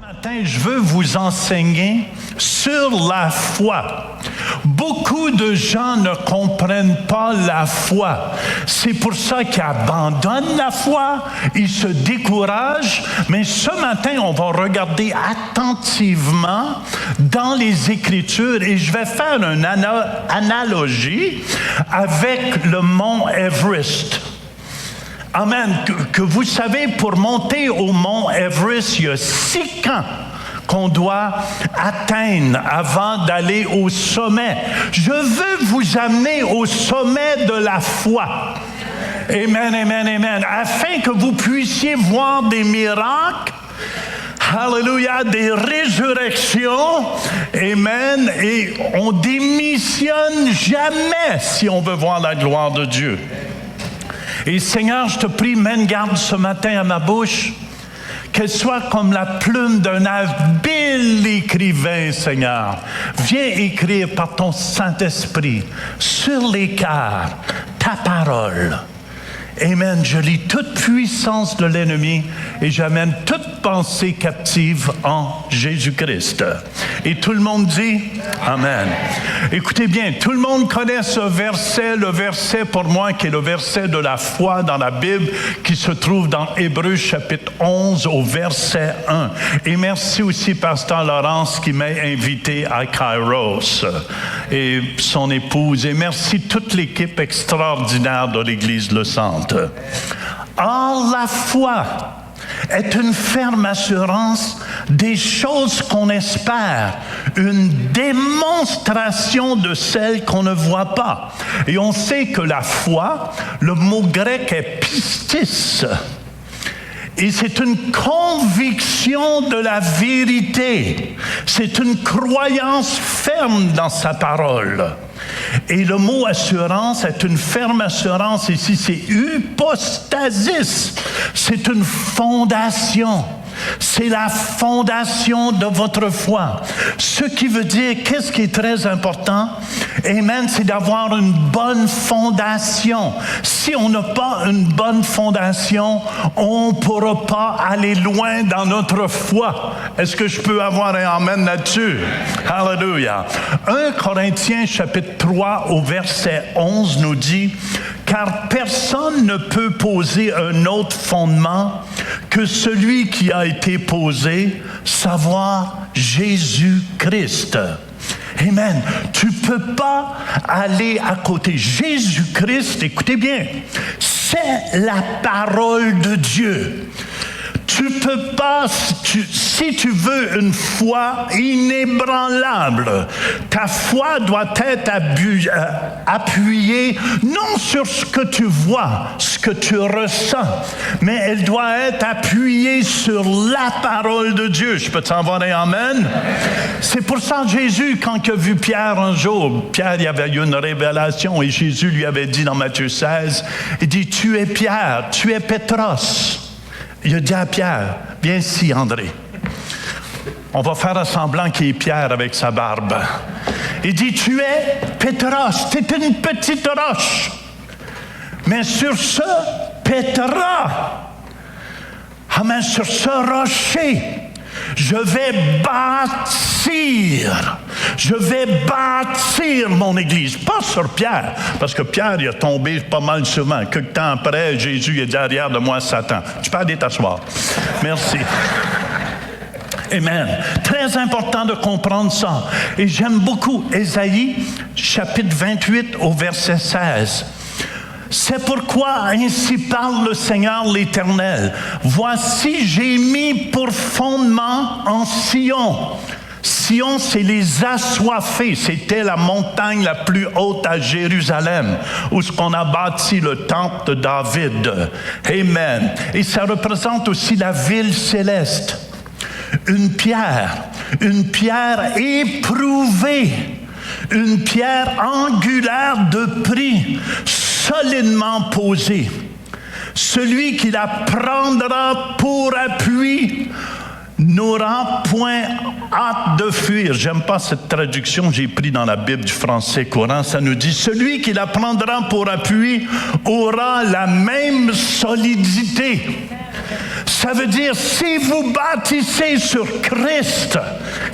Matin, je veux vous enseigner sur la foi. Beaucoup de gens ne comprennent pas la foi. C'est pour ça qu'ils abandonnent la foi, ils se découragent. Mais ce matin, on va regarder attentivement dans les Écritures et je vais faire une analogie avec le mont Everest. Amen. Que vous savez, pour monter au mont Everest, il y a 6 camps qu'on doit atteindre avant d'aller au sommet. Je veux vous amener au sommet de la foi. Amen, amen, amen. Afin que vous puissiez voir des miracles. Alléluia, des résurrections. Amen. Et on démissionne jamais si on veut voir la gloire de Dieu. Et Seigneur, je te prie, mène garde ce matin à ma bouche, qu'elle soit comme la plume d'un habile écrivain, Seigneur. Viens écrire par ton Saint-Esprit sur les cœurs ta parole. Amen. Je lis toute puissance de l'ennemi et j'amène toute pensée captive en Jésus-Christ. Et tout le monde dit Amen. Écoutez bien, tout le monde connaît ce verset, le verset pour moi qui est le verset de la foi dans la Bible qui se trouve dans Hébreux chapitre 11 au verset 1. Et merci aussi Pasteur Laurence qui m'a invité à Kairos et son épouse. Et merci toute l'équipe extraordinaire de l'Église Le Centre. Or, la foi est une ferme assurance des choses qu'on espère, une démonstration de celles qu'on ne voit pas. Et on sait que la foi, le mot grec est pistis. Et c'est une conviction de la vérité. C'est une croyance ferme dans sa parole. Et le mot assurance est une ferme assurance. Ici, c'est hypostasis. C'est une fondation. C'est la fondation de votre foi. Ce qui veut dire, qu'est-ce qui est très important? Amen, c'est d'avoir une bonne fondation. Si on n'a pas une bonne fondation, on ne pourra pas aller loin dans notre foi. Est-ce que je peux avoir un amen là-dessus? Alléluia. 1 Corinthiens chapitre 3 au verset 11 nous dit « Car personne ne peut poser un autre fondement que celui qui a été posé, savoir Jésus-Christ. » Amen. Tu ne peux pas aller à côté. Jésus-Christ, écoutez bien, c'est la parole de Dieu. Tu ne peux pas, si tu veux une foi inébranlable, ta foi doit être appuyée non sur ce que tu vois, ce que tu ressens, mais elle doit être appuyée sur la parole de Dieu. Je peux t'envoyer un amen? C'est pour ça que Jésus, quand il a vu Pierre un jour, Pierre il avait eu une révélation et Jésus lui avait dit dans Matthieu 16, il dit, tu es Pierre, tu es Pétros. Il a dit à Pierre, viens ici, André. On va faire semblant qu'il est Pierre avec sa barbe. Il dit, tu es Pétros, tu es une petite roche. Mais sur ce Pétra, amen, sur ce rocher, je vais bâtir mon Église. Pas sur Pierre, parce que Pierre, il a tombé pas mal souvent. Quelque temps après, Jésus est derrière de moi, Satan. Tu peux aller t'asseoir. Merci. Amen. Très important de comprendre ça. Et j'aime beaucoup Ésaïe, chapitre 28, au verset 16. C'est pourquoi ainsi parle le Seigneur l'Éternel. Voici, j'ai mis pour fondement en Sion. Sion, c'est les assoiffés. C'était la montagne la plus haute à Jérusalem, où on a bâti le temple de David. Amen. Et ça représente aussi la ville céleste. Une pierre éprouvée, une pierre angulaire de prix, solidement posée. Celui qui la prendra pour appui n'aura point hâte de fuir. J'aime pas cette traduction, j'ai pris dans la Bible du français courant, ça nous dit, celui qui la prendra pour appui aura la même solidité. Ça veut dire, si vous bâtissez sur Christ,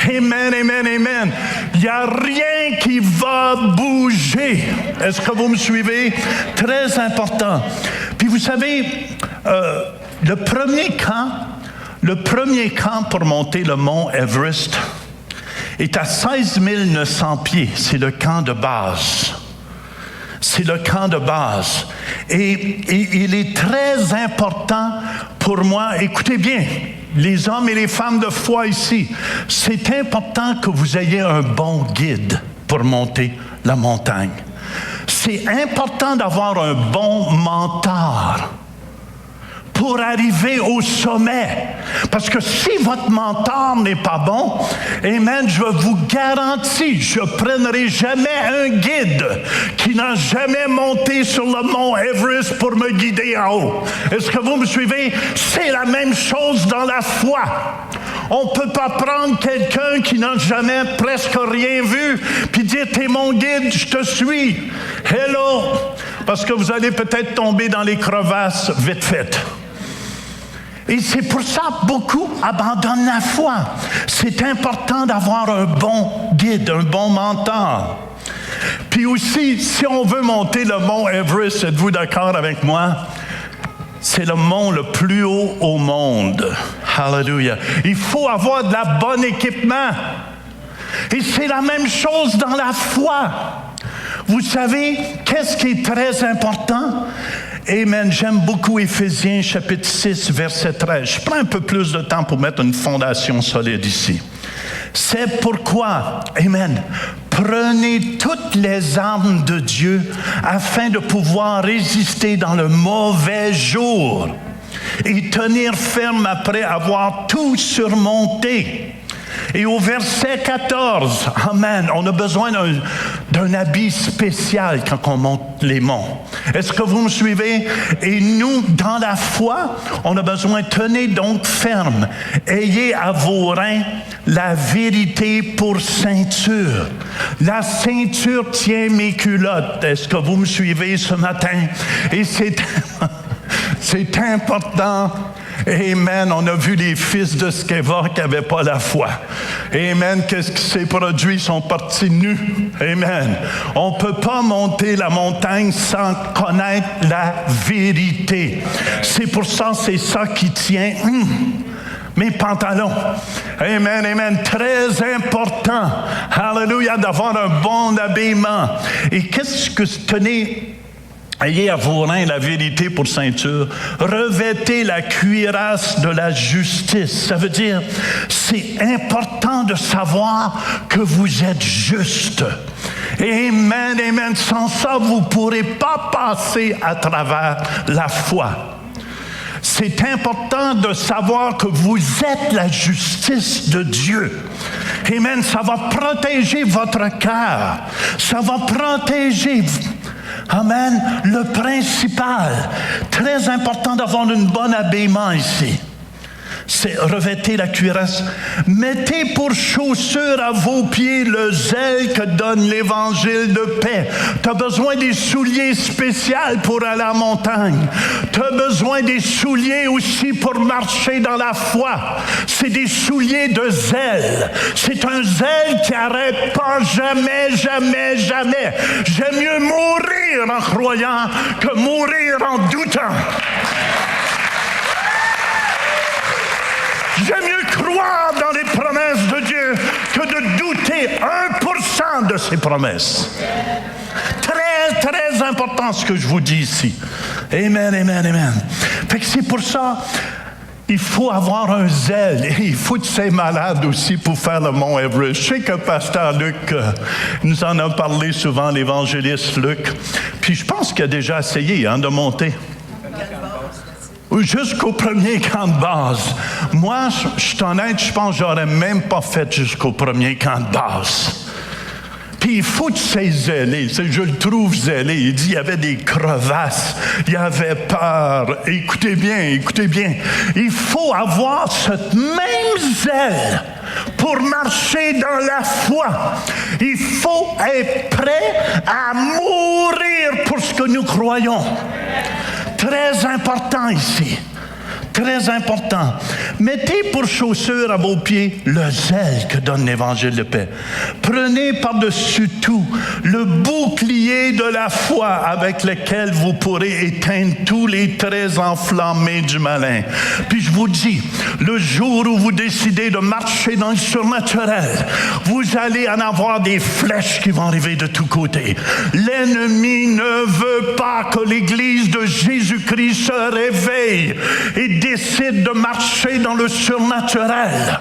amen, amen, amen, il n'y a rien qui va bouger. Est-ce que vous me suivez? Très important. Puis vous savez, le premier camp pour monter le mont Everest est à 16 900 pieds. C'est le camp de base. C'est le camp de base. Et il est très important pour moi. Écoutez bien, les hommes et les femmes de foi ici, c'est important que vous ayez un bon guide pour monter la montagne. C'est important d'avoir un bon mentor pour arriver au sommet. Parce que si votre mentor n'est pas bon, amen, je vous garantis, je ne prendrai jamais un guide qui n'a jamais monté sur le mont Everest pour me guider en haut. Est-ce que vous me suivez? C'est la même chose dans la foi. On ne peut pas prendre quelqu'un qui n'a jamais presque rien vu puis dire, t'es mon guide, je te suis. Hello! Parce que vous allez peut-être tomber dans les crevasses vite fait. Et c'est pour ça que beaucoup abandonnent la foi. C'est important d'avoir un bon guide, un bon mentor. Puis aussi, si on veut monter le mont Everest, êtes-vous d'accord avec moi? C'est le mont le plus haut au monde. Hallelujah. Il faut avoir de la bonne équipement. Et c'est la même chose dans la foi. Vous savez, qu'est-ce qui est très important? Amen. J'aime beaucoup Éphésiens chapitre 6, verset 13. Je prends un peu plus de temps pour mettre une fondation solide ici. C'est pourquoi, amen, prenez toutes les armes de Dieu afin de pouvoir résister dans le mauvais jour et tenir ferme après avoir tout surmonté. Et au verset 14, amen, on a besoin d'un habit spécial quand on monte les monts. Est-ce que vous me suivez? Et nous, dans la foi, on a besoin, tenez donc ferme, ayez à vos reins la vérité pour ceinture. La ceinture tient mes culottes. Est-ce que vous me suivez ce matin? Et c'est important. Amen. On a vu les fils de Sceva qui n'avaient pas la foi. Amen. Qu'est-ce qui s'est produit? Ils sont partis nus. Amen. On ne peut pas monter la montagne sans connaître la vérité. C'est pour ça, c'est ça qui tient mes pantalons. Amen, amen. Très important. Hallelujah, d'avoir un bon habillement. Et qu'est-ce que tenez? Ayez à vos reins la vérité pour ceinture. Revêtez la cuirasse de la justice. Ça veut dire, c'est important de savoir que vous êtes juste. Amen, amen. Sans ça, vous ne pourrez pas passer à travers la foi. C'est important de savoir que vous êtes la justice de Dieu. Amen. Ça va protéger votre cœur. Ça va protéger... Amen. Le principal, très important d'avoir un bon habillement ici, c'est revêter la cuirasse. Mettez pour chaussure à vos pieds le zèle que donne l'évangile de paix. Tu as besoin des souliers spéciaux pour aller à la montagne. Tu as besoin des souliers aussi pour marcher dans la foi. C'est des souliers de zèle. C'est un zèle qui n'arrête pas jamais, jamais, jamais. J'aime mieux mourir en croyant que mourir en doutant. J'aime mieux croire dans les promesses de Dieu que de douter 1% de ses promesses. Très, très important ce que je vous dis ici. Amen, amen, amen. Fait que c'est pour ça, il faut avoir un zèle. Et il faut que tu sois malade aussi pour faire le mont Everest. Je sais que Pasteur Luc nous en a parlé souvent, l'évangéliste Luc. Puis je pense qu'il a déjà essayé de monter. Jusqu'au premier camp de base. Moi, je suis honnête, je pense que j'aurais même pas fait jusqu'au premier camp de base. Puis il faut que tu sois zélé. Je le trouve zélé. Il dit qu'il y avait des crevasses. Il avait peur. Écoutez bien. Il faut avoir cette même zèle pour marcher dans la foi. Il faut être prêt à mourir pour ce que nous croyons. Très important ici. Très important. Mettez pour chaussure à vos pieds le zèle que donne l'Évangile de paix. Prenez par-dessus tout le bouclier de la foi avec lequel vous pourrez éteindre tous les traits enflammés du malin. Puis je vous dis, le jour où vous décidez de marcher dans le surnaturel, vous allez en avoir des flèches qui vont arriver de tous côtés. L'ennemi ne veut pas que l'Église de Jésus-Christ se réveille et décide de marcher dans le surnaturel.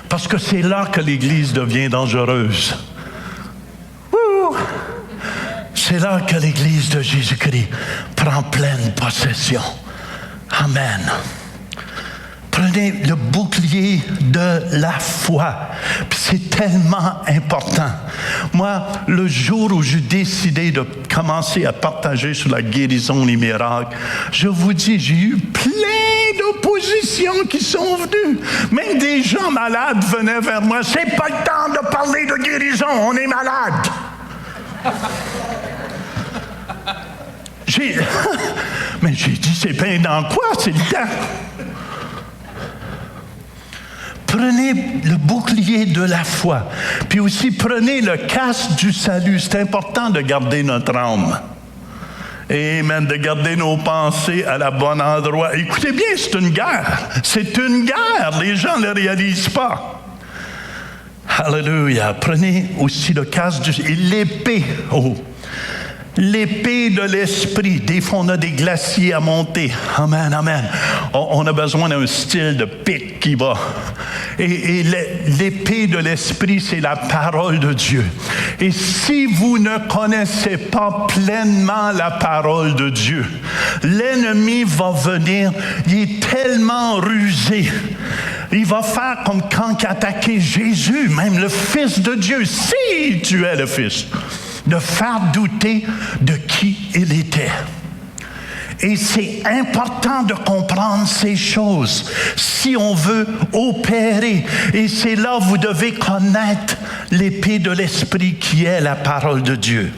Parce que c'est là que l'Église devient dangereuse. C'est là que l'Église de Jésus-Christ prend pleine possession. Amen. Prenez le bouclier de la foi. Puis c'est tellement important. Moi, le jour où j'ai décidé de commencer à partager sur la guérison, les miracles, je vous dis, j'ai eu plein d'oppositions qui sont venues. Même des gens malades venaient vers moi. C'est pas le temps de parler de guérison, on est malade. Mais j'ai dit, c'est bien dans quoi, c'est le temps? Prenez le bouclier de la foi. Puis aussi, prenez le casque du salut. C'est important de garder notre âme. Amen. De garder nos pensées à la bonne endroit. Écoutez bien, c'est une guerre. C'est une guerre. Les gens ne le réalisent pas. Alléluia. Prenez aussi le casque et l'épée. Oh. L'épée de l'esprit. Des fois, on a des glaciers à monter. Amen, amen. On a besoin d'un style de pic qui va. Et l'épée de l'esprit, c'est la parole de Dieu. Et si vous ne connaissez pas pleinement la parole de Dieu, l'ennemi va venir. Il est tellement rusé. Il va faire comme quand il attaquait Jésus, même le Fils de Dieu, si tu es le Fils. De faire douter de qui il était. Et c'est important de comprendre ces choses si on veut opérer. Et c'est là que vous devez connaître l'épée de l'Esprit qui est la parole de Dieu.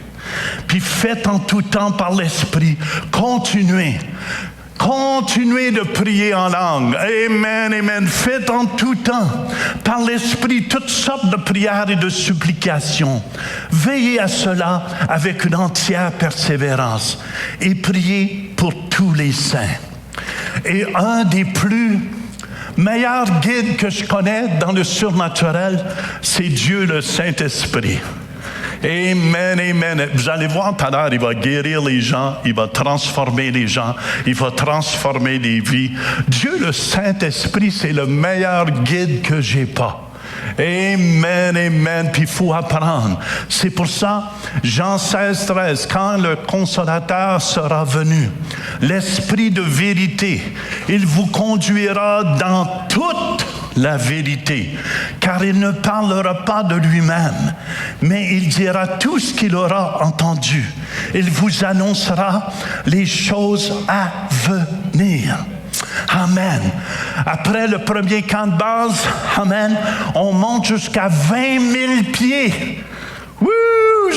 Puis faites en tout temps par l'Esprit. Continuez. Continuez de prier en langue. Amen, amen. Faites en tout temps, par l'Esprit, toutes sortes de prières et de supplications. Veillez à cela avec une entière persévérance et priez pour tous les saints. Et un des plus meilleurs guides que je connais dans le surnaturel, c'est Dieu le Saint-Esprit. Amen, amen. Vous allez voir tout à l'heure, il va guérir les gens, il va transformer les gens, il va transformer les vies. Dieu, le Saint-Esprit, c'est le meilleur guide que j'ai pas. Amen, amen. Puis il faut apprendre. C'est pour ça, Jean 16, 13, quand le Consolateur sera venu, l'Esprit de vérité, il vous conduira dans toute la vérité, car il ne parlera pas de lui-même, mais il dira tout ce qu'il aura entendu. Il vous annoncera les choses à venir. Amen. Après le premier camp de base, amen, on monte jusqu'à 20 000 pieds.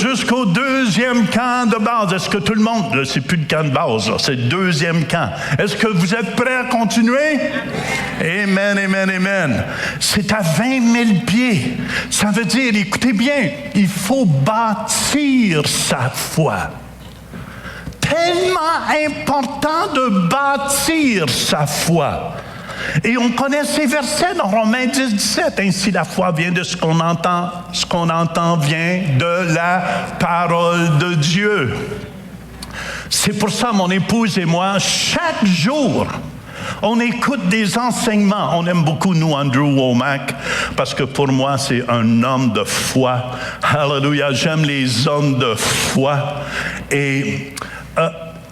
Jusqu'au deuxième camp de base. Est-ce que tout le monde, là, c'est plus le camp de base, là, c'est le deuxième camp. Est-ce que vous êtes prêts à continuer? Amen, amen, amen. C'est à 20 000 pieds. Ça veut dire, écoutez bien, il faut bâtir sa foi. Tellement important de bâtir sa foi. Et on connaît ces versets dans Romains 10, 17. Ainsi, la foi vient de ce qu'on entend. Ce qu'on entend vient de la parole de Dieu. C'est pour ça, mon épouse et moi, chaque jour, on écoute des enseignements. On aime beaucoup, nous, Andrew Womack, parce que pour moi, c'est un homme de foi. Alléluia, j'aime les hommes de foi. Et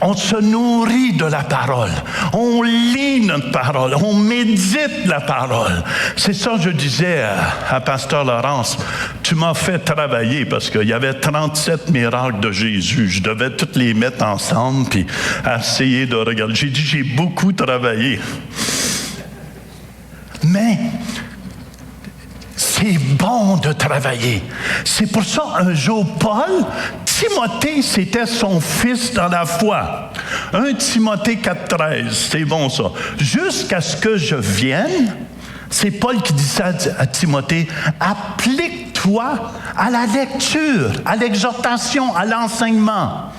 on se nourrit de la parole. On lit notre parole. On médite la parole. C'est ça que je disais à Pasteur Laurence. Tu m'as fait travailler parce qu'il y avait 37 miracles de Jésus. Je devais toutes les mettre ensemble puis essayer de regarder. J'ai dit, j'ai beaucoup travaillé. Mais c'est bon de travailler. C'est pour ça, un jour, Paul Timothée, c'était son fils dans la foi. 1 Timothée 4,13, c'est bon ça. Jusqu'à ce que je vienne, c'est Paul qui dit ça à Timothée, applique-toi à la lecture, à l'exhortation, à l'enseignement.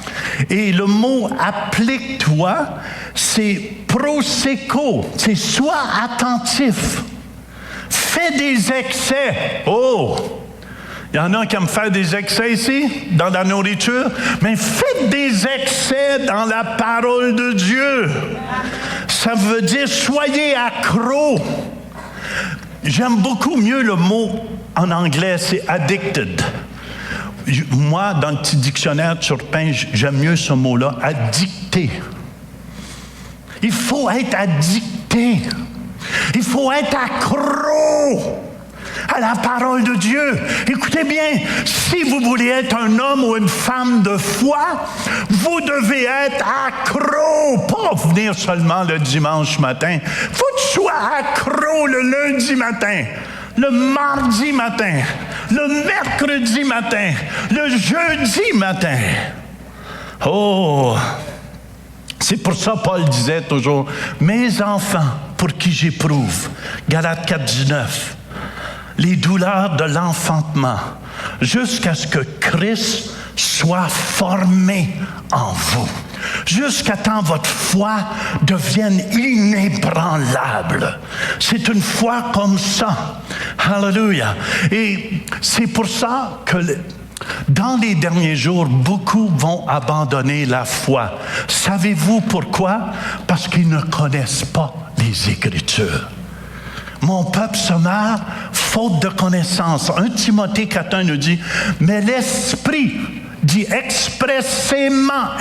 Et le mot applique-toi, c'est proséco, c'est sois attentif. Fais des excès. Oh! Il y en a qui aiment faire des excès ici, dans la nourriture, mais faites des excès dans la parole de Dieu. Ça veut dire soyez accros. J'aime beaucoup mieux le mot en anglais, c'est addicted. Moi, dans le petit dictionnaire Turpin, j'aime mieux ce mot-là, addicté. Il faut être addicté. Il faut être accro à la parole de Dieu. Écoutez bien, si vous voulez être un homme ou une femme de foi, vous devez être accro, pas venir seulement le dimanche matin. Il faut que tu sois accro le lundi matin, le mardi matin, le mercredi matin, le jeudi matin. Oh! C'est pour ça Paul disait toujours, « Mes enfants, pour qui j'éprouve, Galates 4,19, les douleurs de l'enfantement, jusqu'à ce que Christ soit formé en vous, jusqu'à temps votre foi devienne inébranlable. » C'est une foi comme ça. Alléluia. Et c'est pour ça que dans les derniers jours, beaucoup vont abandonner la foi. Savez-vous pourquoi? Parce qu'ils ne connaissent pas les Écritures. Mon peuple se meurt faute de connaissance. 1 Timothée 4,1 nous dit, mais l'Esprit dit expressément,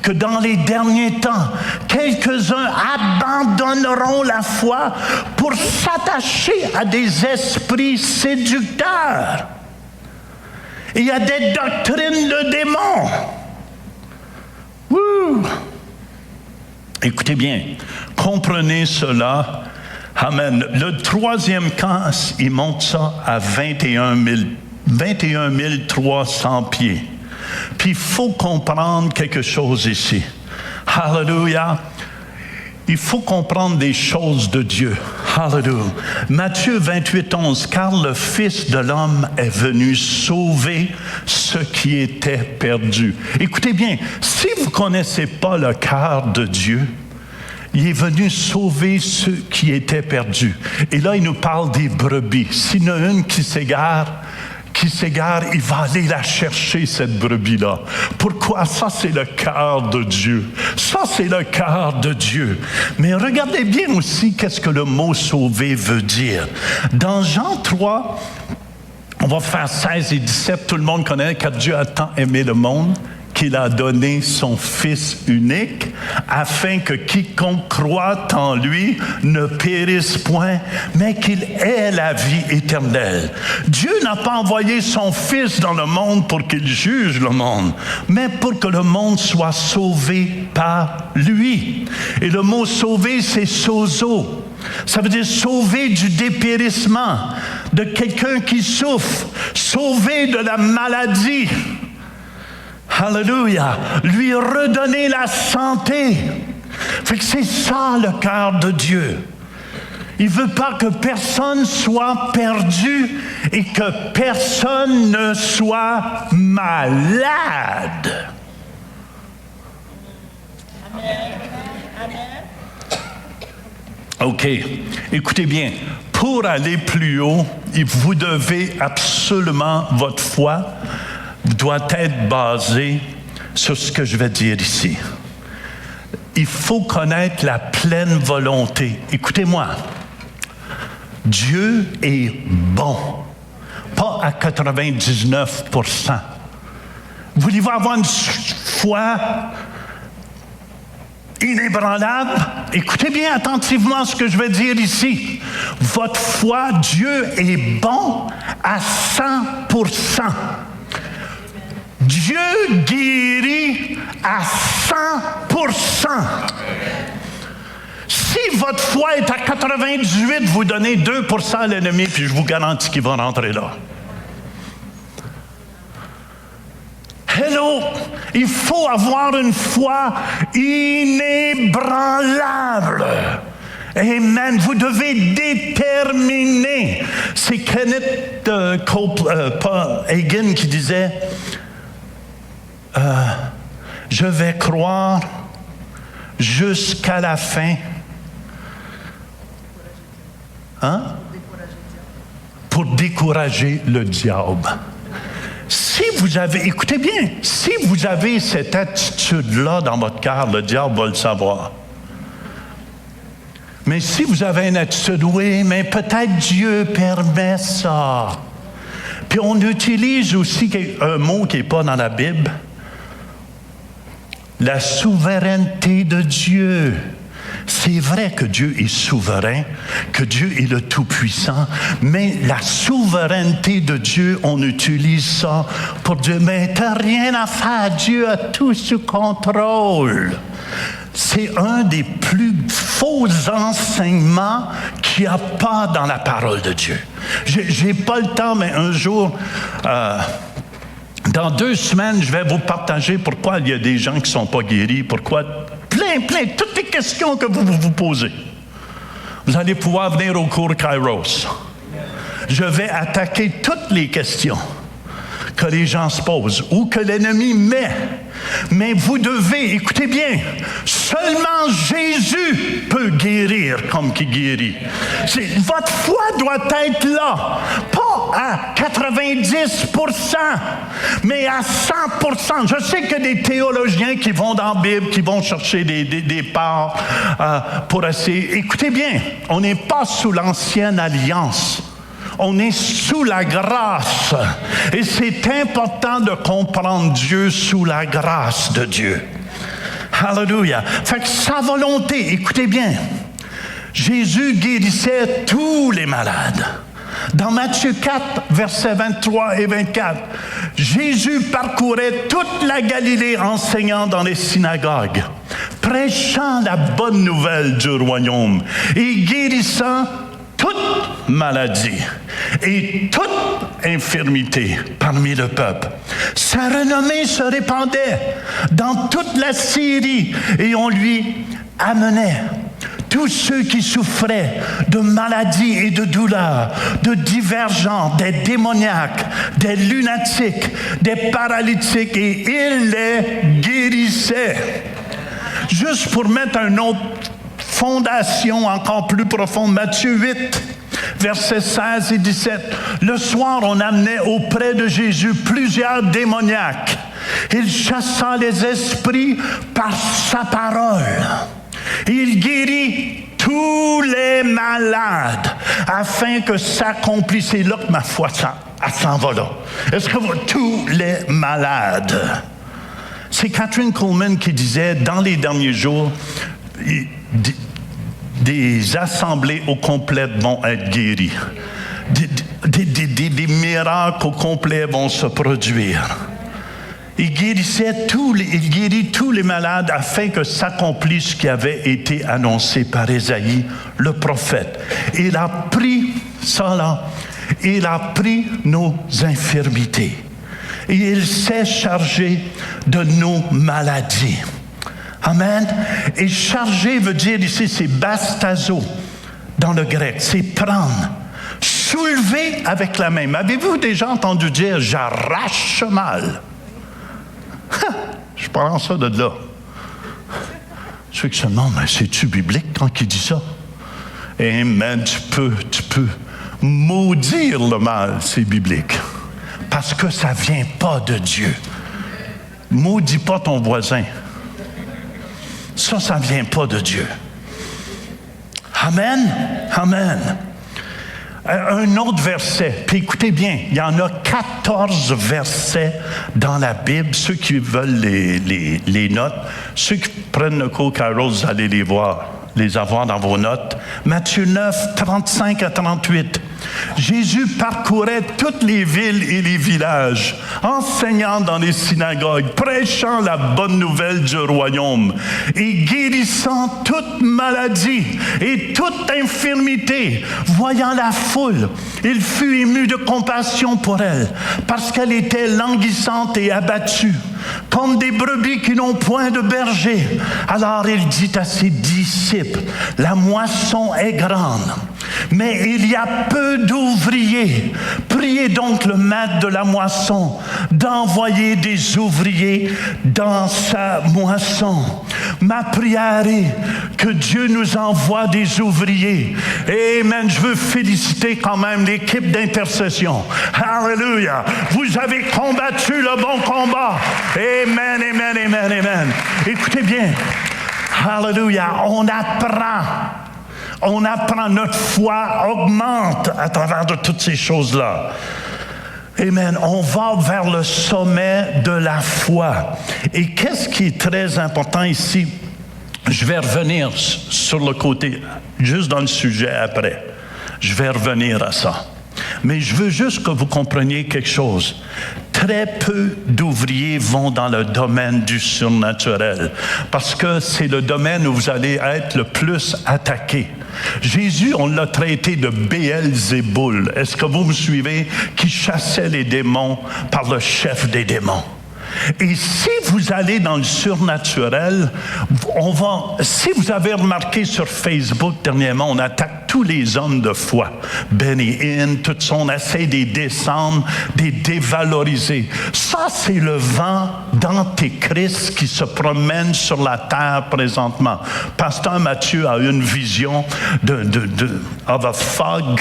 que dans les derniers temps, quelques-uns abandonneront la foi pour s'attacher à des esprits séducteurs et à des doctrines de démons. Wouh! Écoutez bien, comprenez cela. Amen. Le troisième camp, il monte ça à 21 300 pieds. Puis il faut comprendre quelque chose ici. Alléluia. Il faut comprendre des choses de Dieu. Alléluia. Matthieu 28, 11. Car le Fils de l'homme est venu sauver ce qui était perdu. Écoutez bien, si vous ne connaissez pas le cœur de Dieu, il est venu sauver ceux qui étaient perdus. Et là, il nous parle des brebis. S'il y en a une qui s'égare, il va aller la chercher, cette brebis-là. Pourquoi? Ça, c'est le cœur de Dieu. Ça, c'est le cœur de Dieu. Mais regardez bien aussi qu'est-ce que le mot « sauver » veut dire. Dans Jean 3, on va faire 16 et 17, tout le monde connaît, car Dieu a tant aimé le monde qu'il a donné son Fils unique, afin que quiconque croit en lui ne périsse point, mais qu'il ait la vie éternelle. Dieu n'a pas envoyé son Fils dans le monde pour qu'il juge le monde, mais pour que le monde soit sauvé par lui. Et le mot « sauver », c'est « sozo ». Ça veut dire sauver du dépérissement, de quelqu'un qui souffre, sauver de la maladie. Alléluia. Lui redonner la santé. Fait que c'est ça le cœur de Dieu. Il ne veut pas que personne soit perdu et que personne ne soit malade. Amen. Amen. OK. Écoutez bien. Pour aller plus haut, vous devez absolument, votre foi doit être basée sur ce que je vais dire ici. Il faut connaître la pleine volonté. Écoutez-moi. Dieu est bon. Pas à 99%. Voulez-vous avoir une foi inébranlable? Écoutez bien attentivement ce que je vais dire ici. Votre foi, Dieu est bon à 100%. Dieu guérit à 100%. Si votre foi est à 98, vous donnez 2% à l'ennemi, puis je vous garantis qu'il va rentrer là. Il faut avoir une foi inébranlable. Amen. Vous devez déterminer. C'est Kenneth Hagin qui disait je vais croire jusqu'à la fin. Hein? Pour décourager le diable. Si vous avez, écoutez bien, si vous avez cette attitude-là dans votre cœur, le diable va le savoir. Mais si vous avez une attitude, oui, mais peut-être Dieu permet ça. Puis on utilise aussi un mot qui n'est pas dans la Bible, la souveraineté de Dieu. C'est vrai que Dieu est souverain, que Dieu est le Tout-Puissant, mais la souveraineté de Dieu, on utilise ça pour dire, mais tu n'as rien à faire, Dieu a tout sous contrôle. C'est un des plus faux enseignements qu'il n'y a pas dans la parole de Dieu. J'ai pas le temps, mais un jour, dans 2 semaines, je vais vous partager pourquoi il y a des gens qui ne sont pas guéris, pourquoi... Plein, toutes les questions que vous vous posez. Vous allez pouvoir venir au cours Kairos. Je vais attaquer toutes les questions que les gens se posent ou que l'ennemi met. Mais vous devez, écoutez bien, seulement Jésus peut guérir comme qui guérit. Votre foi doit être là, pas à 90%, mais à 100%. Je sais que des théologiens qui vont dans la Bible, qui vont chercher des parts pour essayer. Écoutez bien, on n'est pas sous l'ancienne alliance. On est sous la grâce. Et c'est important de comprendre Dieu sous la grâce de Dieu. Alléluia. Fait que sa volonté, écoutez bien, Jésus guérissait tous les malades. Dans Matthieu 4, versets 23 et 24, Jésus parcourait toute la Galilée enseignant dans les synagogues, prêchant la bonne nouvelle du royaume et guérissant toute maladie et toute infirmité parmi le peuple. Sa renommée se répandait dans toute la Syrie et on lui amenait tous ceux qui souffraient de maladies et de douleurs, de divergents, des démoniaques, des lunatiques, des paralytiques, et il les guérissait. Juste pour mettre une autre fondation encore plus profonde, Matthieu 8, versets 16 et 17. Le soir, on amenait auprès de Jésus plusieurs démoniaques. Il chassa les esprits par sa parole. Il guérit tous les malades afin que s'accomplisse. C'est là que ma foi s'en va là. Est-ce que tous les malades? C'est Catherine Coleman qui disait, dans les derniers jours, des assemblées au complet vont être guéries. Des miracles au complet vont se produire. Il guérit tous les malades afin que s'accomplisse ce qui avait été annoncé par Ésaïe, le prophète. Il a pris nos infirmités. Et il s'est chargé de nos maladies. Amen. Et charger veut dire ici, c'est bastazo dans le grec, c'est prendre. Soulever avec la main. Avez-vous déjà entendu dire « j'arrache mal » ? Je prends ça de là. Ceux qui se demandent, mais c'est-tu biblique quand il dit ça? Amen, tu peux maudire le mal, c'est biblique. Parce que ça ne vient pas de Dieu. Maudis pas ton voisin. Ça ne vient pas de Dieu. Amen, amen. Un autre verset, puis écoutez bien, il y en a 14 versets dans la Bible. Ceux qui veulent les notes, ceux qui prennent le cours Kairos, vous allez les avoir dans vos notes. Matthieu 9, 35 à 38. Jésus parcourait toutes les villes et les villages, enseignant dans les synagogues, prêchant la bonne nouvelle du royaume et guérissant toute maladie et toute infirmité. Voyant la foule, il fut ému de compassion pour elle, parce qu'elle était languissante et abattue. comme des brebis qui n'ont point de berger. Alors il dit à ses disciples, la moisson est grande, mais il y a peu d'ouvriers. Priez donc le maître de la moisson d'envoyer des ouvriers dans sa moisson. Ma prière est que Dieu nous envoie des ouvriers. Amen. Je veux féliciter quand même l'équipe d'intercession. Alléluia. Vous avez combattu le bon combat. Amen, amen, amen, amen. Écoutez bien. Alléluia. On apprend, notre foi augmente à travers de toutes ces choses-là. Amen. On va vers le sommet de la foi. Et qu'est-ce qui est très important ici? Je vais revenir sur le côté, juste dans le sujet après. Je vais revenir à ça. Mais je veux juste que vous compreniez quelque chose. Très peu d'ouvriers vont dans le domaine du surnaturel, parce que c'est le domaine où vous allez être le plus attaqué. Jésus, on l'a traité de Béelzéboul. Est-ce que vous me suivez? Qui chassait les démons par le chef des démons. Et si vous allez dans le surnaturel, si vous avez remarqué sur Facebook dernièrement, on attaque tous les hommes de foi. Benny Hinn, tout ça, on essaie de les descendre, de les dévaloriser. Ça, c'est le vent d'Antéchrist qui se promène sur la terre présentement. Pasteur Mathieu a une vision of a fog,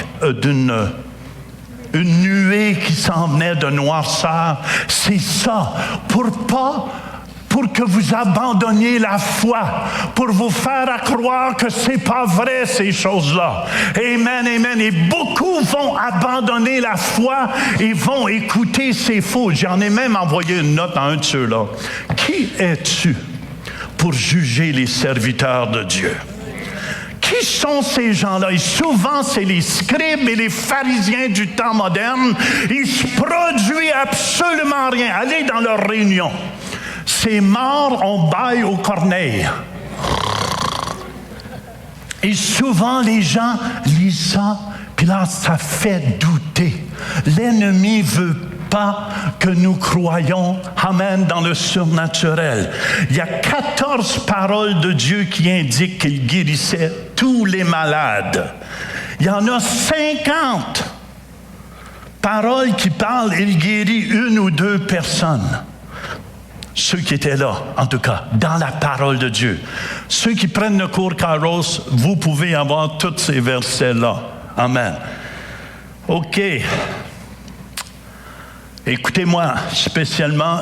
une nuée qui s'en venait de noirceur. C'est ça. Pour que vous abandonniez la foi, pour vous faire croire que c'est pas vrai, ces choses-là. Amen, amen. Et beaucoup vont abandonner la foi et vont écouter ces faux. J'en ai même envoyé une note à un de ceux-là. Qui es-tu pour juger les serviteurs de Dieu? Qui sont ces gens-là? Et souvent, c'est les scribes et les pharisiens du temps moderne. Il ne se produit absolument rien. Allez dans leur réunion. C'est mort, on baille aux corneilles. Et souvent, les gens lisent ça, puis là, ça fait douter. L'ennemi veut pas que nous croyons, amen, dans le surnaturel. Il y a 14 paroles de Dieu qui indiquent qu'il guérissait tous les malades. Il y en a 50 paroles qui parlent, il guérit une ou deux personnes. Ceux qui étaient là, en tout cas, dans la parole de Dieu. Ceux qui prennent le cours Kairos, vous pouvez avoir tous ces versets-là. Amen. OK. Écoutez-moi, spécialement,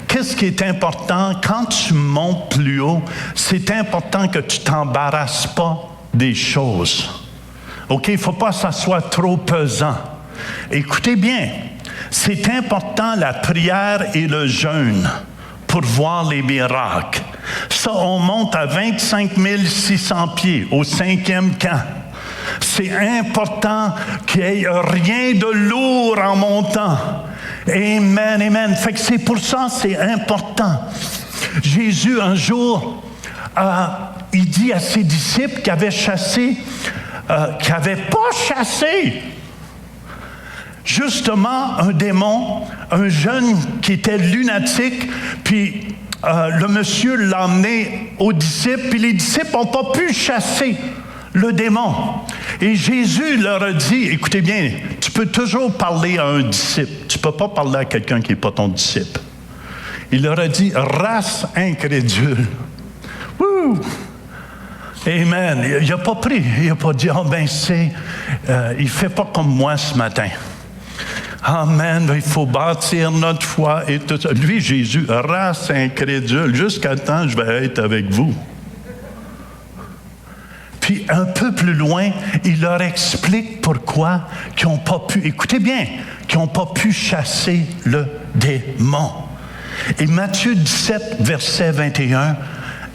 qu'est-ce qui est important? Quand tu montes plus haut, c'est important que tu ne t'embarrasses pas des choses. OK? Il ne faut pas que ça soit trop pesant. Écoutez bien, c'est important la prière et le jeûne pour voir les miracles. Ça, on monte à 25 600 pieds, au 5e camp. C'est important qu'il n'y ait rien de lourd en montant. Amen, amen. Fait que c'est pour ça que c'est important. Jésus, un jour, il dit à ses disciples qui n'avaient pas chassé justement un démon, un jeune qui était lunatique, puis le monsieur l'a emmené aux disciples, puis les disciples n'ont pas pu chasser le démon. Et Jésus leur a dit, écoutez bien, tu peux toujours parler à un disciple. Tu ne peux pas parler à quelqu'un qui n'est pas ton disciple. Il leur a dit, race incrédule. Wouh! Amen. Il n'a pas pris. Il n'a pas dit, il ne fait pas comme moi ce matin. Amen. Il faut bâtir notre foi et tout ça. Lui, Jésus, race incrédule. Jusqu'à temps, je vais être avec vous. Puis un peu plus loin, il leur explique pourquoi ils n'ont pas pu, écoutez bien, qu'ils n'ont pas pu chasser le démon. Et Matthieu 17, verset 21,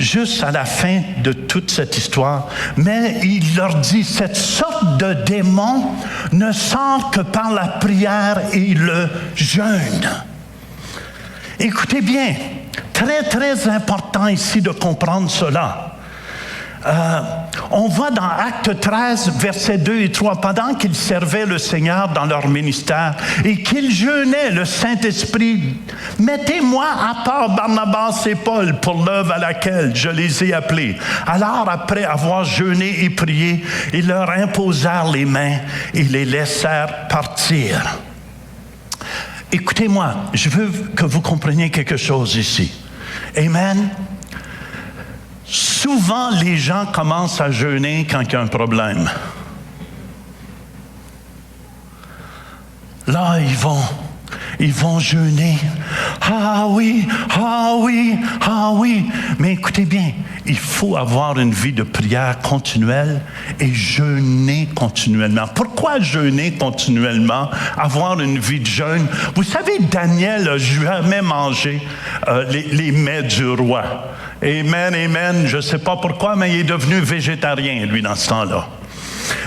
juste à la fin de toute cette histoire, mais il leur dit, cette sorte de démon ne sort que par la prière et le jeûne. Écoutez bien, très, très important ici de comprendre cela. On voit dans Acte 13, versets 2 et 3, pendant qu'ils servaient le Seigneur dans leur ministère et qu'ils jeûnaient, le Saint-Esprit, « Mettez-moi à part Barnabas et Paul pour l'œuvre à laquelle je les ai appelés. » Alors, après avoir jeûné et prié, ils leur imposèrent les mains et les laissèrent partir. Écoutez-moi, je veux que vous compreniez quelque chose ici. Amen. Souvent, les gens commencent à jeûner quand il y a un problème. Là, ils vont jeûner. Ah oui, ah oui, ah oui. Mais écoutez bien, il faut avoir une vie de prière continuelle et jeûner continuellement. Pourquoi jeûner continuellement? Avoir une vie de jeûne. Vous savez, Daniel n'a jamais mangé les mets du roi. Amen, amen. Je ne sais pas pourquoi, mais il est devenu végétarien, lui, dans ce temps-là.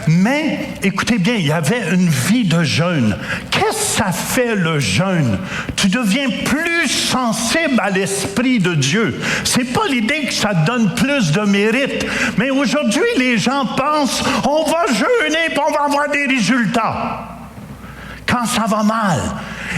Mais, écoutez bien, il y avait une vie de jeûne. Qu'est-ce que ça fait, le jeûne? Tu deviens plus sensible à l'Esprit de Dieu. Ce n'est pas l'idée que ça donne plus de mérite. Mais aujourd'hui, les gens pensent, on va jeûner et on va avoir des résultats. Quand ça va mal.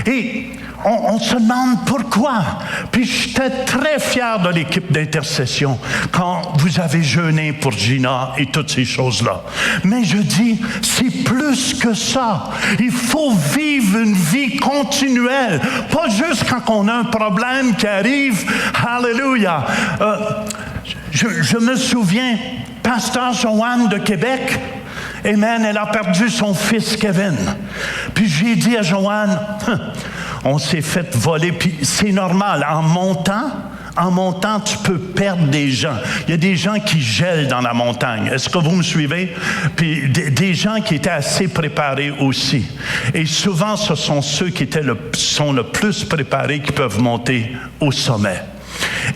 Et on se demande pourquoi. Puis j'étais très fier de l'équipe d'intercession quand vous avez jeûné pour Gina et toutes ces choses-là. Mais je dis, c'est plus que ça. Il faut vivre une vie continuelle. Pas juste quand on a un problème qui arrive. Alléluia. Je me souviens, Pasteur Joanne de Québec, amen, elle a perdu son fils Kevin. Puis j'ai dit à Joanne, on s'est fait voler, puis c'est normal, en montant, tu peux perdre des gens. Il y a des gens qui gèlent dans la montagne. Est-ce que vous me suivez? Puis des gens qui étaient assez préparés aussi. Et souvent, ce sont ceux qui sont le plus préparés qui peuvent monter au sommet.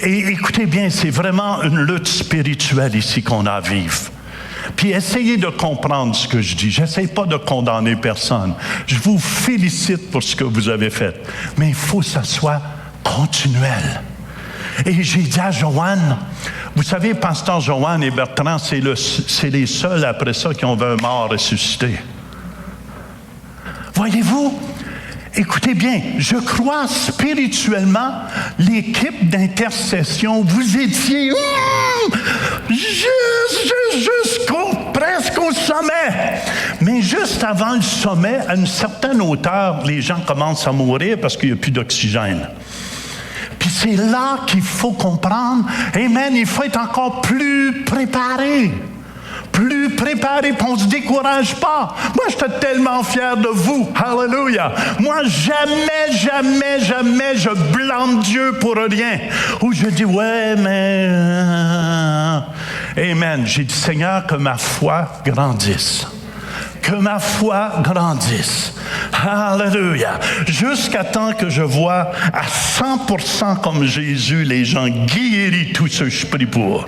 Et écoutez bien, c'est vraiment une lutte spirituelle ici qu'on a à vivre. Puis essayez de comprendre ce que je dis. Je n'essaie pas de condamner personne. Je vous félicite pour ce que vous avez fait. Mais il faut que ça soit continuel. Et j'ai dit à Joanne, vous savez, Pasteur Joanne et Bertrand, c'est les seuls après ça qui ont vu un mort ressuscité. Voyez-vous? Écoutez bien, je crois spirituellement, l'équipe d'intercession, vous étiez presque au sommet. Mais juste avant le sommet, à une certaine hauteur, les gens commencent à mourir parce qu'il n'y a plus d'oxygène. Puis c'est là qu'il faut comprendre, amen, il faut être encore plus préparé. Plus préparé, puis on ne se décourage pas. Moi, j'étais tellement fier de vous. Alléluia. Moi, jamais, je blâme Dieu pour rien. Ou je dis, ouais, mais... Amen. J'ai dit, Seigneur, que ma foi grandisse. Que ma foi grandisse. Alléluia. Jusqu'à temps que je vois à 100% comme Jésus, les gens guéris, tous ceux que je prie pour.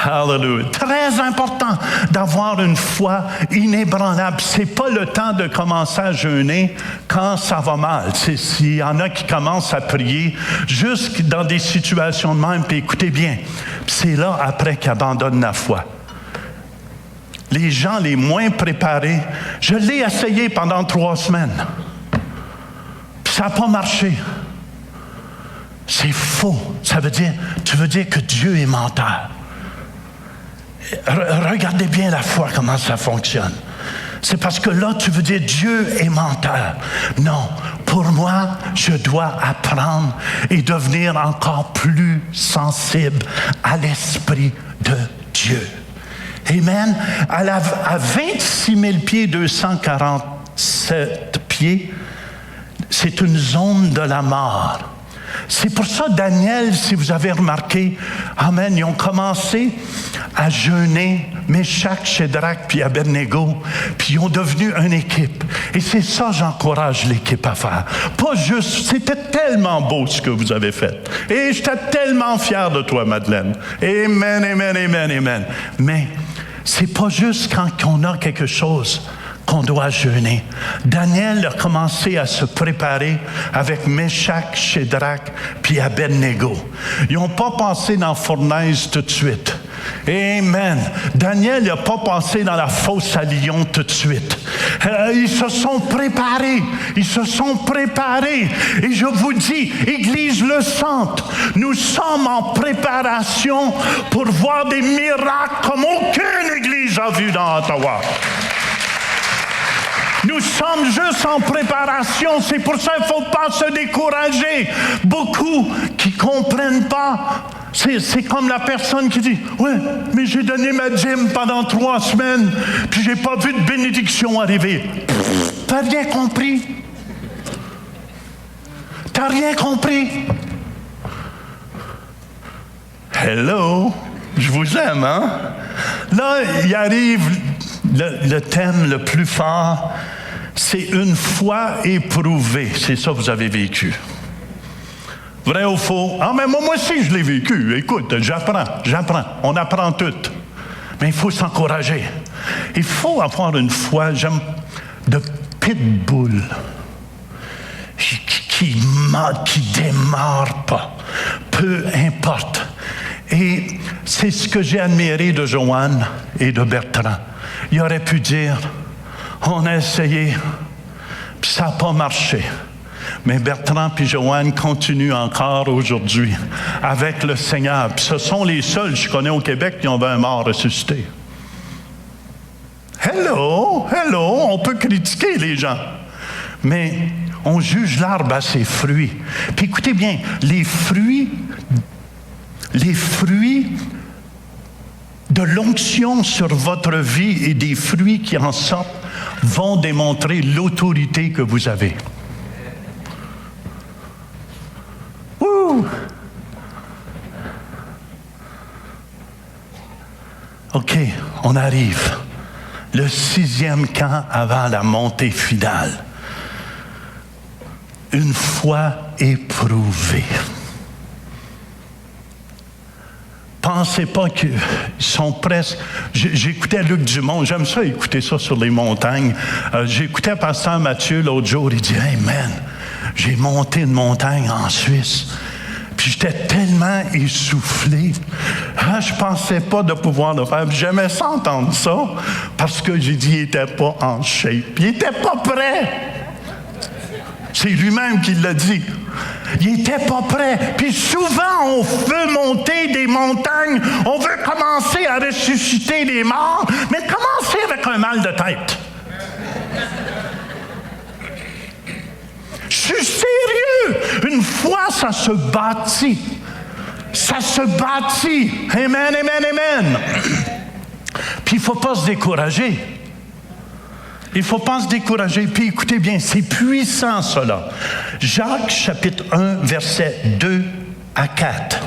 Hallelujah. Très important d'avoir une foi inébranlable. C'est pas le temps de commencer à jeûner quand ça va mal. S'il y en a qui commencent à prier jusque dans des situations de même, puis écoutez bien, c'est là après qu'ils abandonnent la foi. Les gens les moins préparés, je l'ai essayé pendant 3 semaines. Puis ça n'a pas marché. C'est faux. Tu veux dire que Dieu est menteur. Regardez bien la foi, comment ça fonctionne. C'est parce que là, tu veux dire Dieu est menteur. Non, pour moi, je dois apprendre et devenir encore plus sensible à l'Esprit de Dieu. Amen. À 26 000 pieds, 247 pieds, c'est une zone de la mort. C'est pour ça, Daniel, si vous avez remarqué, amen, ils ont commencé à jeûner, Méchac, Shadrach, puis Abednego, puis ils ont devenu une équipe. Et c'est ça, j'encourage l'équipe à faire. Pas juste, c'était tellement beau ce que vous avez fait. Et j'étais tellement fier de toi, Madeleine. Amen, amen, amen, amen. Mais c'est pas juste quand on a quelque chose qu'on doit jeûner. Daniel a commencé à se préparer avec Méchac, Shadrach, puis Abednego. Ils n'ont pas passé dans la fournaise tout de suite. Amen. Daniel n'a pas passé dans la fosse à lion tout de suite. Ils se sont préparés. Ils se sont préparés. Et je vous dis, Église Le Centre, nous sommes en préparation pour voir des miracles comme aucune Église a vu dans Ottawa. Nous sommes juste en préparation. C'est pour ça qu'il ne faut pas se décourager. Beaucoup qui ne comprennent pas. C'est comme la personne qui dit « Ouais, mais j'ai donné ma dîme pendant 3 semaines, puis j'ai pas vu de bénédiction arriver. » T'as rien compris? T'as rien compris? Hello? Je vous aime, hein? Là, il arrive le thème le plus fort, c'est une foi éprouvée. C'est ça que vous avez vécu. Vrai ou faux? Ah, mais moi aussi, je l'ai vécu. Écoute, j'apprends. On apprend tout. Mais il faut s'encourager. Il faut avoir une foi, de pitbull, qui démarre pas. Peu importe. Et c'est ce que j'ai admiré de Joanne et de Bertrand. Il aurait pu dire, on a essayé, puis ça n'a pas marché. Mais Bertrand et Joanne continuent encore aujourd'hui avec le Seigneur. Puis ce sont les seuls, je connais au Québec, qui ont vu un mort ressuscité. Hello, on peut critiquer les gens. Mais on juge l'arbre à ses fruits. Puis écoutez bien, les fruits de l'onction sur votre vie et des fruits qui en sortent vont démontrer l'autorité que vous avez. OK, on arrive. Le 6e camp avant la montée finale. Une foi éprouvée. Pensez pas qu'ils sont presque... J'écoutais Luc Dumont, j'aime ça écouter ça sur les montagnes. J'écoutais Pasteur Mathieu l'autre jour, il dit « Hey man, j'ai monté une montagne en Suisse. » Puis j'étais tellement essoufflé. Je pensais pas de pouvoir le faire. J'aimais ça entendre ça, parce que j'ai dit qu'il n'était pas en shape. Il n'était pas prêt. C'est lui-même qui l'a dit. Il n'était pas prêt. Puis souvent, on veut monter des montagnes, on veut commencer à ressusciter les morts, mais commencer avec un mal de tête. Je suis sérieux. Une foi, ça se bâtit. Ça se bâtit. Amen, amen, amen. Puis il ne faut pas se décourager. Il ne faut pas se décourager. Puis écoutez bien, c'est puissant cela. Jacques chapitre 1, versets 2 à 4.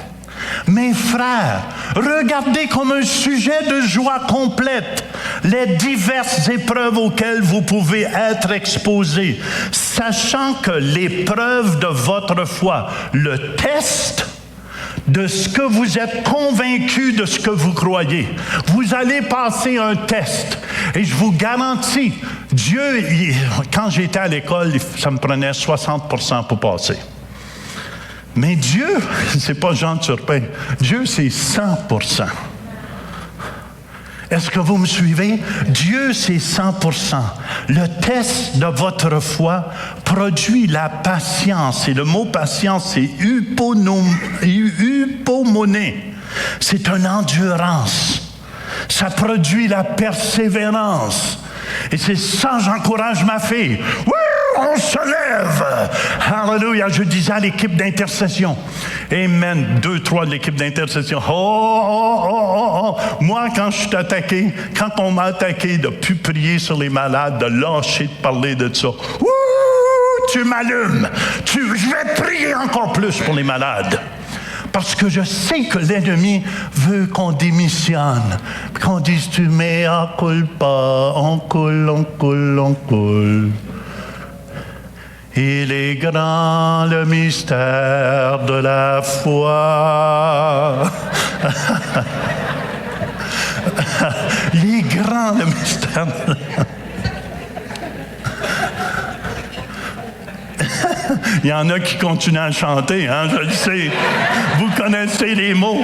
Mes frères, regardez comme un sujet de joie complète les diverses épreuves auxquelles vous pouvez être exposés, sachant que l'épreuve de votre foi, le test de ce que vous êtes convaincu de ce que vous croyez. Vous allez passer un test. Et je vous garantis, Dieu, quand j'étais à l'école, ça me prenait 60% pour passer. Mais Dieu, c'est pas Jean de Turpin. Dieu, c'est 100%. Est-ce que vous me suivez? Dieu, c'est 100%. Le test de votre foi produit la patience. Et le mot patience, c'est hypomoné. C'est une endurance. Ça produit la persévérance. Et c'est ça, j'encourage ma fille. Oui, on se lève. Alléluia. Je disais à l'équipe d'intercession. Amen. 2-3 de l'équipe d'intercession. Moi, quand je suis attaqué, quand on m'a attaqué de plus prier sur les malades, de lâcher de parler de ça. Tu m'allumes. Je vais prier encore plus pour les malades. Parce que je sais que l'ennemi veut qu'on démissionne, qu'on dise tu mea culpa, on coule. Il est grand le mystère de la foi. Il est grand le mystère de la foi. Il y en a qui continuent à chanter, hein, je le sais. Vous connaissez les mots.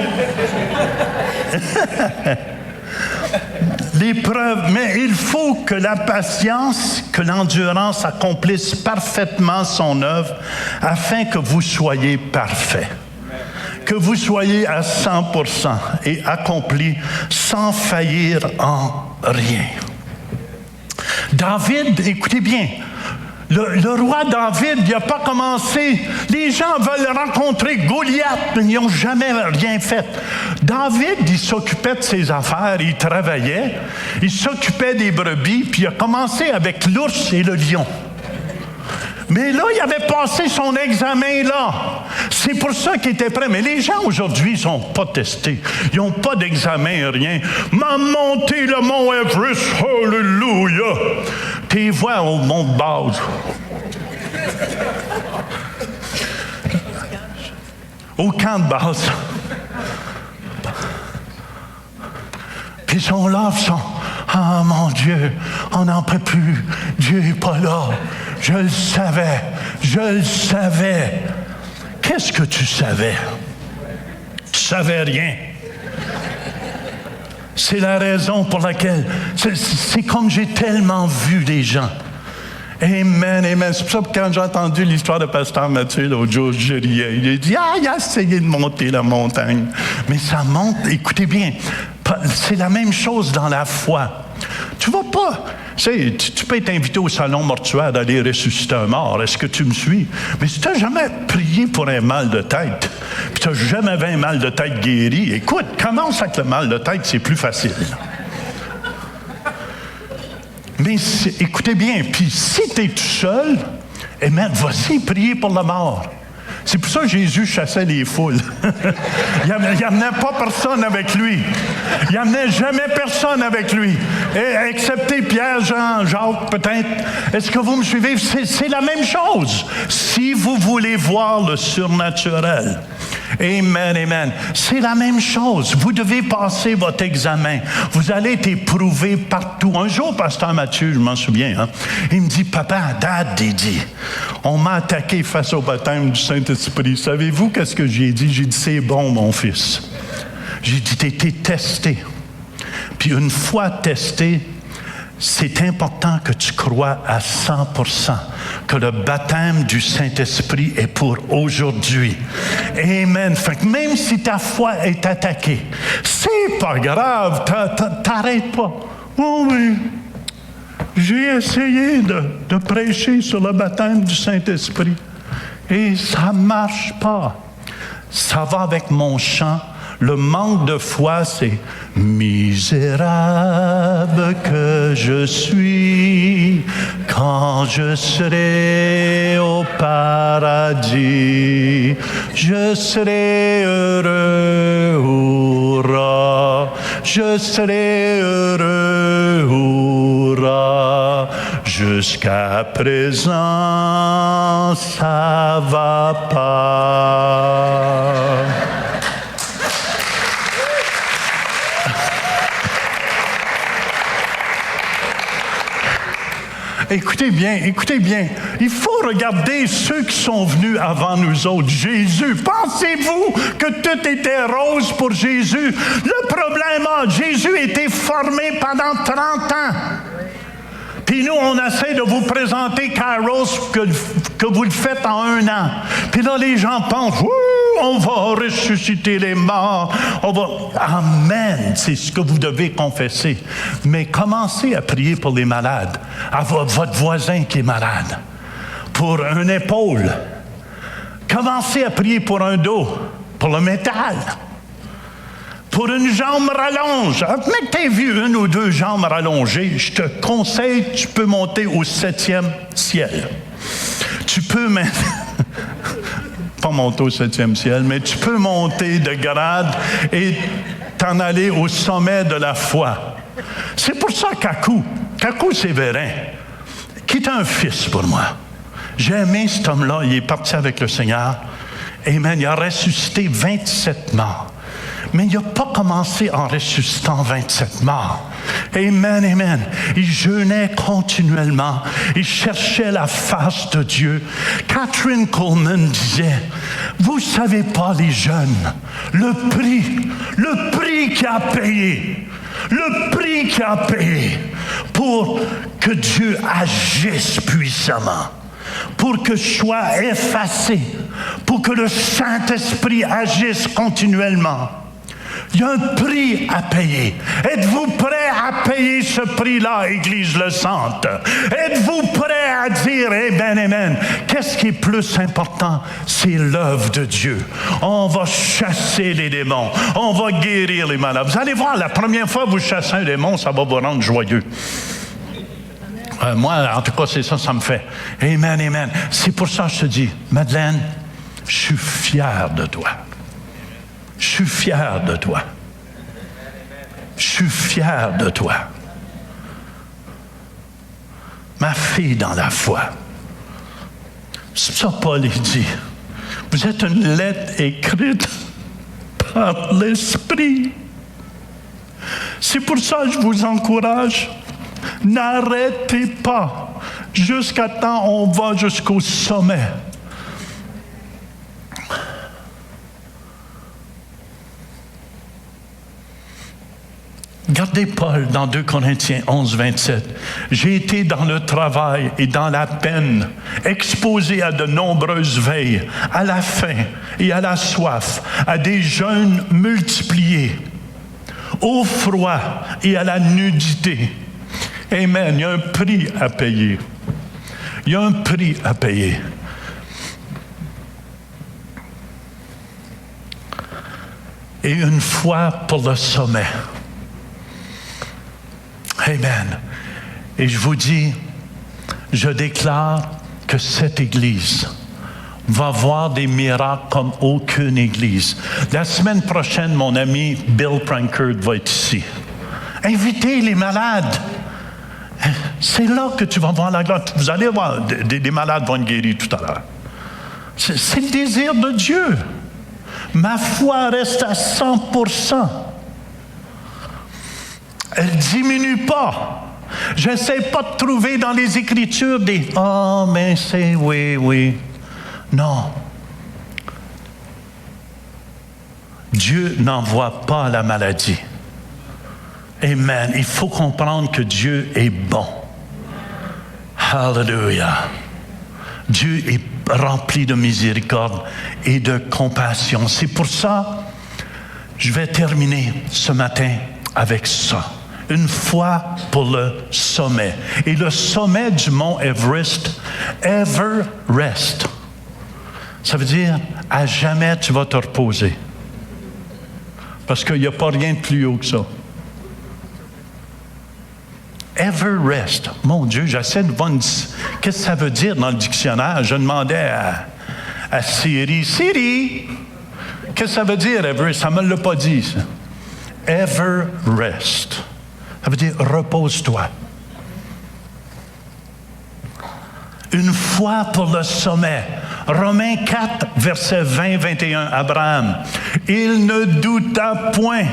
L'épreuve, mais il faut que la patience, que l'endurance accomplisse parfaitement son œuvre afin que vous soyez parfaits. Que vous soyez à 100% et accomplis sans faillir en rien. David, écoutez bien, le roi David, il n'a pas commencé. Les gens veulent rencontrer Goliath, mais ils n'ont jamais rien fait. David, il s'occupait de ses affaires, il travaillait, il s'occupait des brebis, puis il a commencé avec l'ours et le lion. Mais là, il avait passé son examen là. C'est pour ça qu'il était prêt. Mais les gens aujourd'hui, ils ne sont pas testés. Ils n'ont pas d'examen, rien. M'a monté le mont Everest, alléluia. T'es vois au mont de base. Au camp de base. Puis ils sont là, ils sont... Ah, mon Dieu, on n'en peut plus. Dieu n'est pas là. Je le savais. Je le savais. Qu'est-ce que tu savais? Tu savais rien. C'est la raison pour laquelle... C'est comme j'ai tellement vu des gens. Amen, amen. C'est pour ça que quand j'ai entendu l'histoire de Pasteur Mathieu l'autre jour, je riais. Il a dit, il a essayé de monter la montagne. Mais ça monte, écoutez bien, c'est la même chose dans la foi. Tu vas pas... Tu peux être invité au salon mortuaire d'aller ressusciter un mort. Est-ce que tu me suis? Mais si tu n'as jamais prié pour un mal de tête, puis tu n'as jamais vu un mal de tête guéri, écoute, commence avec le mal de tête, c'est plus facile. Mais écoutez bien, puis si tu es tout seul, vas-y prier pour la mort. C'est pour ça que Jésus chassait les foules. Il n'amenait pas personne avec lui. Il n'amenait jamais personne avec lui. Excepté Pierre, Jean, Jacques, peut-être. Est-ce que vous me suivez? C'est la même chose. Si vous voulez voir le surnaturel. Amen, amen. C'est la même chose. Vous devez passer votre examen. Vous allez être éprouvé partout. Un jour, Pasteur Mathieu, je m'en souviens, hein, il me dit, Papa, Dad, il dit, on m'a attaqué face au baptême du Saint-Esprit. Savez-vous qu'est-ce que j'ai dit? J'ai dit, c'est bon, mon fils. J'ai dit, t'as été testé. Puis une fois testé, c'est important que tu crois à 100% que le baptême du Saint-Esprit est pour aujourd'hui. Amen. Fait que même si ta foi est attaquée, c'est pas grave, t'arrêtes pas. Oh oui, j'ai essayé de prêcher sur le baptême du Saint-Esprit et ça marche pas. Ça va avec mon chant. Le manque de foi, c'est « Misérable que je suis, quand je serai au paradis, je serai heureux, hurrah, je serai heureux, hurrah. Jusqu'à présent, ça va pas. » Écoutez bien. Il faut regarder ceux qui sont venus avant nous autres. Jésus, pensez-vous que tout était rose pour Jésus? Le problème, Jésus a été formé pendant 30 ans. Puis nous, on essaie de vous présenter Kairos que vous le faites en 1 an. Puis là, les gens pensent, on va ressusciter les morts. Amen, c'est ce que vous devez confesser. Mais commencez à prier pour les malades. À votre voisin qui est malade. Pour une épaule. Commencez à prier pour un dos. Pour le métal. Pour une jambe rallonge. Mais tu as vu 1 ou 2 jambes rallongées, je te conseille, tu peux monter au 7e ciel. Tu peux pas monter au 7e ciel, mais tu peux monter de grade et t'en aller au sommet de la foi. C'est pour ça Kakou Sévérin, qui est un fils pour moi. J'ai aimé cet homme-là, il est parti avec le Seigneur. Amen, il a ressuscité 27 morts. Mais il n'a pas commencé en ressuscitant 27 morts. Amen, amen. Il jeûnait continuellement. Il cherchait la face de Dieu. Catherine Coleman disait, vous ne savez pas les jeunes, le prix qu'il a payé. Le prix qu'il a payé pour que Dieu agisse puissamment, pour que je sois effacé, pour que le Saint-Esprit agisse continuellement. Il y a un prix à payer. Êtes-vous prêts à payer ce prix-là, Église le Sainte? Êtes-vous prêts à dire, amen, amen? Qu'est-ce qui est plus important? C'est l'œuvre de Dieu. On va chasser les démons. On va guérir les malades. Vous allez voir, la première fois que vous chassez un démon, ça va vous rendre joyeux. Moi, en tout cas, c'est ça me fait. Amen, amen. C'est pour ça que je te dis, Madeleine, je suis fier de toi. Je suis fier de toi. Je suis fier de toi. Ma fille dans la foi. C'est ça Paul dit. Vous êtes une lettre écrite par l'Esprit. C'est pour ça que je vous encourage. N'arrêtez pas. Jusqu'à temps on va jusqu'au sommet. Regardez Paul dans 2 Corinthiens 11, 27. J'ai été dans le travail et dans la peine, exposé à de nombreuses veilles, à la faim et à la soif, à des jeûnes multipliés, au froid et à la nudité. Amen. Il y a un prix à payer. Il y a un prix à payer. Et une foi pour le sommet. Amen. Et je vous dis, je déclare que cette Église va voir des miracles comme aucune Église. La semaine prochaine, mon ami Bill Prankard va être ici. Invitez les malades. C'est là que tu vas voir la gloire. Vous allez voir, des malades vont être guéris tout à l'heure. C'est le désir de Dieu. Ma foi reste à 100%. Elle ne diminue pas. Je n'essaie pas de trouver dans les Écritures des « Ah, mais c'est oui. » Non. Dieu n'envoie pas la maladie. Amen. Il faut comprendre que Dieu est bon. Hallelujah. Dieu est rempli de miséricorde et de compassion. C'est pour ça, je vais terminer ce matin avec ça. Une foi pour le sommet. Et le sommet du mont Everest, Everest, ça veut dire à jamais tu vas te reposer. Parce qu'il n'y a pas rien de plus haut que ça. Everest. Mon Dieu, j'essaie de voir qu'est-ce que ça veut dire dans le dictionnaire. Je demandais à Siri, qu'est-ce que ça veut dire Everest? Ça ne me l'a pas dit, ça. Everest. Ça veut dire repose-toi. Une foi pour le sommet. Romains 4, versets 20-21, Abraham. Il ne douta point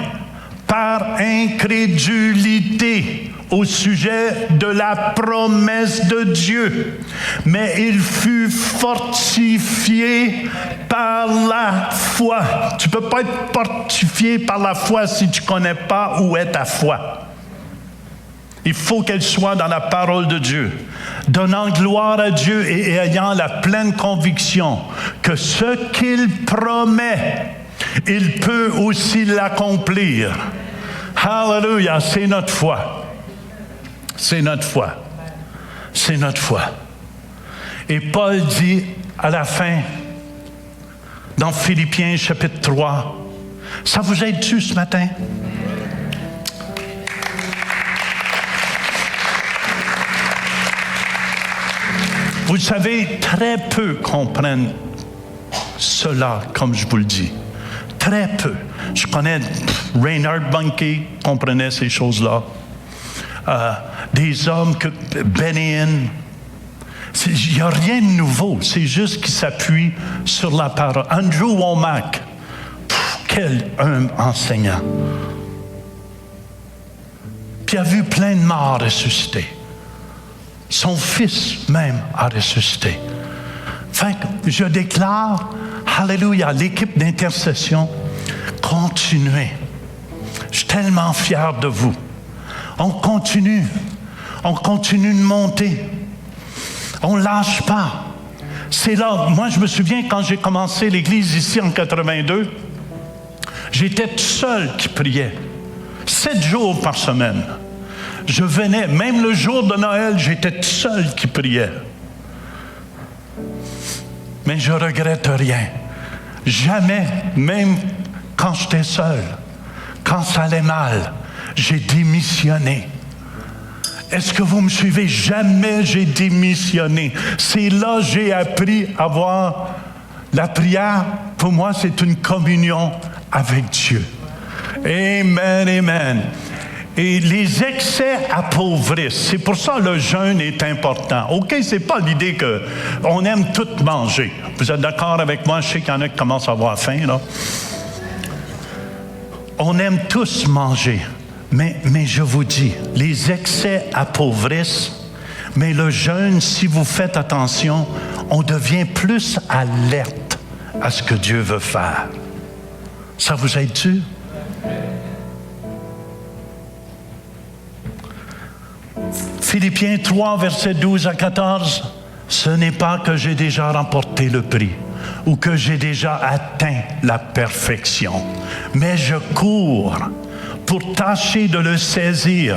par incrédulité au sujet de la promesse de Dieu, mais il fut fortifié par la foi. Tu ne peux pas être fortifié par la foi si tu ne connais pas où est ta foi. Il faut qu'elle soit dans la parole de Dieu, donnant gloire à Dieu et ayant la pleine conviction que ce qu'il promet, il peut aussi l'accomplir. Hallelujah, c'est notre foi. C'est notre foi. C'est notre foi. Et Paul dit à la fin, dans Philippiens chapitre 3, ça vous aide-tu ce matin? Vous savez, très peu comprennent cela, comme je vous le dis. Très peu. Je connais Reinhard Bonnke, comprenait ces choses-là. Des hommes que Benny Hinn. Il n'y a rien de nouveau. C'est juste qu'ils s'appuient sur la parole. Andrew Womack. Quel enseignant! Puis il a vu plein de morts ressusciter. Son fils même a ressuscité. Fait que je déclare, alléluia, l'équipe d'intercession, continuez. Je suis tellement fier de vous. On continue de monter. On ne lâche pas. C'est là, moi je me souviens quand j'ai commencé l'Église ici en 82, j'étais tout seul qui priait. 7 jours par semaine. Je venais, même le jour de Noël, j'étais tout seul qui priait. Mais je ne regrette rien. Jamais, même quand j'étais seul, quand ça allait mal, j'ai démissionné. Est-ce que vous me suivez? Jamais j'ai démissionné. C'est là que j'ai appris à voir la prière. Pour moi, c'est une communion avec Dieu. Amen, amen. Et les excès appauvrissent. C'est pour ça que le jeûne est important. OK, c'est pas l'idée qu'on aime tout manger. Vous êtes d'accord avec moi? Je sais qu'il y en a qui commencent à avoir faim, là. On aime tous manger. Mais je vous dis, les excès appauvrissent, mais le jeûne, si vous faites attention, on devient plus alerte à ce que Dieu veut faire. Ça vous aide-tu? Philippiens 3, versets 12 à 14, « Ce n'est pas que j'ai déjà remporté le prix ou que j'ai déjà atteint la perfection, mais je cours pour tâcher de le saisir,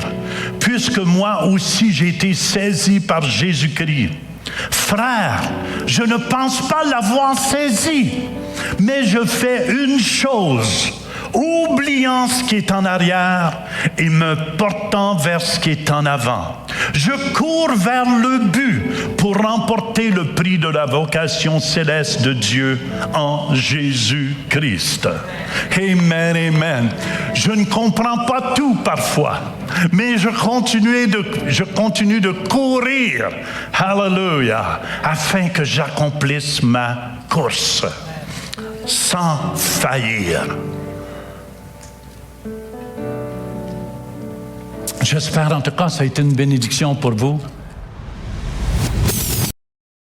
puisque moi aussi j'ai été saisi par Jésus-Christ. Frère, je ne pense pas l'avoir saisi, mais je fais une chose, oubliant ce qui est en arrière et me portant vers ce qui est en avant. Je cours vers le but pour remporter le prix de la vocation céleste de Dieu en Jésus-Christ. » Amen, amen. Je ne comprends pas tout parfois, mais je continue de courir, hallelujah, afin que j'accomplisse ma course sans faillir. J'espère en tout cas que ça a été une bénédiction pour vous.